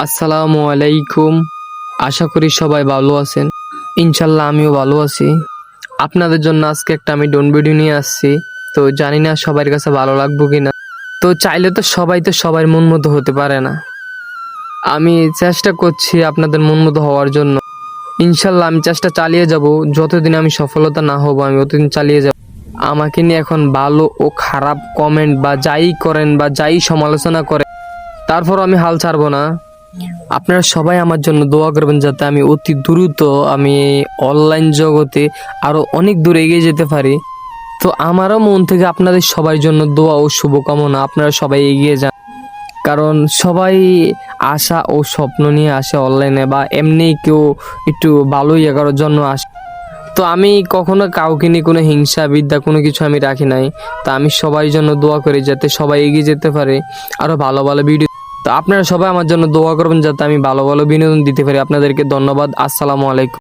আসসালামু আলাইকুম। আশা করি সবাই ভালো আছেন। ইনশাল্লাহ আমিও ভালো আছি। আপনাদের জন্য আজকে একটা আমি ডোন ভিডিও নিয়ে আসছি। তো জানি না সবার কাছে ভালো লাগবে কিনা। তো চাইলে তো সবাই তো সবার মন মতো হতে পারে না। আমি চেষ্টা করছি আপনাদের মন মতো হওয়ার জন্য। ইনশাল্লাহ আমি চেষ্টা চালিয়ে যাব। যতদিন আমি সফলতা না হব আমি অতদিন চালিয়ে যাব। আমাকে নিয়ে এখন ভালো ও খারাপ কমেন্ট বা যাই করেন বা যাই সমালোচনা করেন, তারপর আমি হাল ছাড়বো না। আপনারা সবাই আমার জন্য দোয়া করবেন যাতে আমি অতি দ্রুত আমি অনলাইন জগতে আরো অনেক দূর এগিয়ে যেতে পারি। তো আমারও মন থেকে আপনাদের সবার জন্য দোয়া ও শুভকামনা। আপনারা সবাই এগিয়ে যান, কারণ সবাই আশা ও স্বপ্ন নিয়ে আসে অনলাইনে, বা এমনি কেউ একটু ভালো ইয়ে করার জন্য আসে। তো আমি কখনো কাউকে নিয়ে কোনো হিংসা বিদ্যা কোনো কিছু আমি রাখি নাই। তো আমি সবার জন্য দোয়া করি যাতে সবাই এগিয়ে যেতে পারে আরো ভালো ভালো ভিডিও। তো আপনারা সবাই আমার জন্য দোয়া করবেন যাতে আমি ভালো ভালো বিনোদন দিতে পারি। আপনাদেরকে ধন্যবাদ। আসসালামু আলাইকুম।